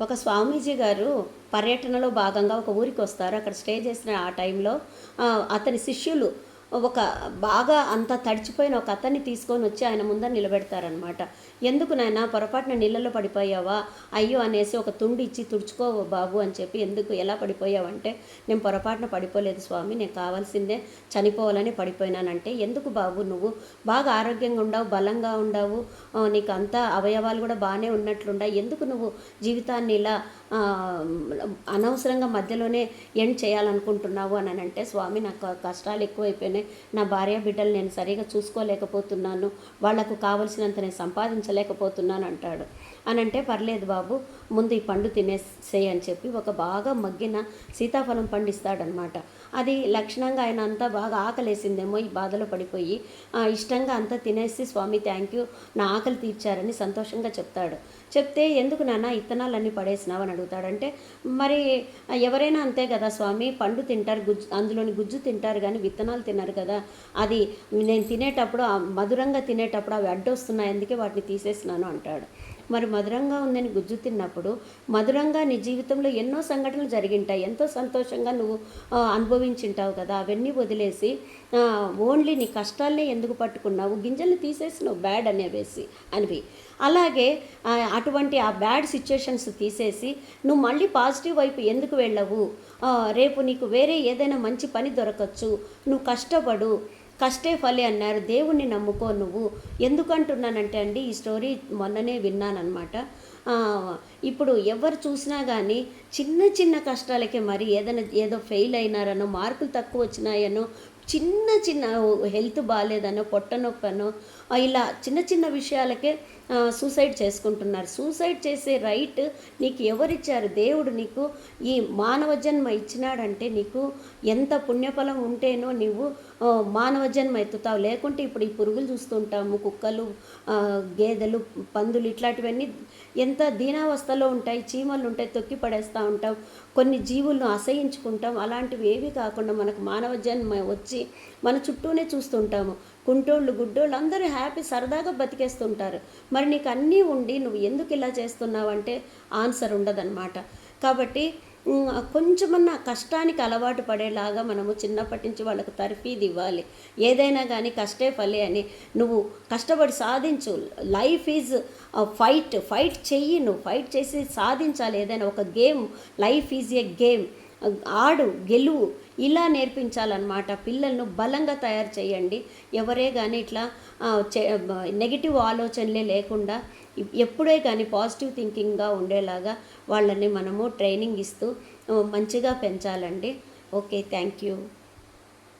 ఒక స్వామీజీ గారు పర్యటనలో భాగంగా ఒక ఊరికి వస్తారు. అక్కడ స్టే చేసిన ఆ టైంలో అతని శిష్యులు ఒక బాగా అంత తడిచిపోయిన ఒక అతన్ని తీసుకొని వచ్చి ఆయన ముందర నిలబెడతారనమాట. ఎందుకు నాయనా పొరపాటున నీళ్ళలో పడిపోయావా, అయ్యో అనేసి ఒక తుండి ఇచ్చి తుడుచుకో బాబు అని చెప్పి, ఎందుకు ఎలా పడిపోయావంటే, నేను పొరపాటున పడిపోలేదు స్వామి, నేను కావాల్సిందే చనిపోవాలని పడిపోయినానంటే, ఎందుకు బాబు నువ్వు బాగా ఆరోగ్యంగా ఉండవు, బలంగా ఉండవు, నీకు అంతా అవయవాలు కూడా బాగానే ఉన్నట్లుండవు, ఎందుకు నువ్వు జీవితాన్ని ఇలా అనవసరంగా మధ్యలోనే ఎండ్ చేయాలనుకుంటున్నావు అని అంటే, స్వామి నాకు కష్టాలు ఎక్కువైపోయినాయి, నా భార్య బిడ్డలు నేను సరిగా చూసుకోలేకపోతున్నాను, వాళ్లకు కావలసినంత నేను సంపాదించలేకపోతున్నాను అంటాడు. అని అంటే, పర్లేదు బాబు ముందు ఈ పండు తినేసేయి అని చెప్పి ఒక బాగా మగ్గిన సీతాఫలం పండిస్తాడనమాట. అది లక్షణంగా ఆయన అంతా బాగా ఆకలేసిందేమో ఈ బాధలో పడిపోయి ఇష్టంగా అంతా తినేసి, స్వామి థ్యాంక్ యూ, నా ఆకలి తీర్చారని సంతోషంగా చెప్తాడు. చెప్తే, ఎందుకు నాన్న ఇత్తనాలన్నీ పడేసినావు అని అడుగుతాడంటే, మరి ఎవరైనా అంతే కదా స్వామి, పండు తింటారు, అందులోని గుజ్జు తింటారు కానీ విత్తనాలు తిన్నారు కదా, అది నేను తినేటప్పుడు మధురంగా తినేటప్పుడు అవి అడ్డొస్తున్నాయి, అందుకే వాటిని తీసేసినాను అంటాడు. మరి మధురంగా ఉందని గుజ్జు తిన్నప్పుడు మధురంగా నీ జీవితంలో ఎన్నో సంఘటనలు జరిగింటాయి, ఎంతో సంతోషంగా నువ్వు అనుభవించింటావు కదా, అవన్నీ వదిలేసి ఓన్లీ నీ కష్టాలనే ఎందుకు పట్టుకున్నావు, గింజల్ని తీసేసినావు బ్యాడ్ అనివి. అలాగే అటువంటి ఆ బ్యాడ్ సిచ్యుయేషన్స్ తీసేసి నువ్వు మళ్ళీ పాజిటివ్ వైపు ఎందుకు వెళ్ళవు, రేపు నీకు వేరే ఏదైనా మంచి పని దొరకచ్చు, నువ్వు కష్టపడు, కష్టే ఫలి అన్నారు, దేవుణ్ణి నమ్ముకో నువ్వు. ఎందుకంటున్నానంటే అండి, ఈ స్టోరీ మొన్ననే విన్నానమాట. ఇప్పుడు ఎవరు చూసినా కానీ చిన్న చిన్న కష్టాలకే, మరి ఏదో ఫెయిల్ అయినారనో, మార్కులు తక్కువ వచ్చినాయనో, చిన్న చిన్న హెల్త్ బాగాలేదనో, పొట్ట నొప్పనో, ఇలా చిన్న చిన్న విషయాలకే సూసైడ్ చేసుకుంటున్నారు. సూసైడ్ చేసే రైట్ నీకు ఎవరిచ్చారు? దేవుడు నీకు ఈ మానవ జన్మ ఇచ్చినాడంటే నీకు ఎంత పుణ్యఫలం ఉంటేనో నువ్వు మానవ జన్మ ఎత్తుతావు. లేకుంటే ఇప్పుడు ఈ పురుగులు చూస్తుంటాము, కుక్కలు, గేదెలు, పందులు, ఇట్లాంటివన్నీ ఎంత దీనావస్థలో ఉంటాయి, చీమలు ఉంటాయి, తొక్కి పడేస్తూ ఉంటాం, కొన్ని జీవులను అసహించుకుంటాం. అలాంటివి ఏవి కాకుండా మనకు మానవ జన్మ వచ్చి మన చుట్టూనే చూస్తుంటాము. కుంటోళ్ళు, గుడ్డోళ్ళు అందరూ హ్యాపీ సరదాగా బతికేస్తుంటారు. మరి నీకు అన్నీ ఉండి నువ్వు ఎందుకు ఇలా చేస్తున్నావు అంటే ఆన్సర్ ఉండదన్నమాట. కాబట్టి కొంచెమన్నా కష్టానికి అలవాటు పడేలాగా మనము చిన్నప్పటి నుంచి వాళ్ళకు తర్ఫీదు ఇవ్వాలి. ఏదైనా కానీ కష్టే ఫలి అని, నువ్వు కష్టపడి సాధించు, లైఫ్ ఈజ్ ఫైట్ చెయ్యి, నువ్వు ఫైట్ చేసి సాధించాలి. ఏదైనా ఒక game, life is a game, ఆడు గెలువు, ఇలా నేర్పించాలన్నమాట. పిల్లలను బలంగా తయారు చేయండి. ఎవరే కానీ ఇట్లా నెగిటివ్ ఆలోచనలే లేకుండా ఎప్పుడే కానీ పాజిటివ్ థింకింగ్గా ఉండేలాగా వాళ్ళని మనము ట్రైనింగ్ ఇస్తూ మంచిగా పెంచాలండి. Okay, thank you.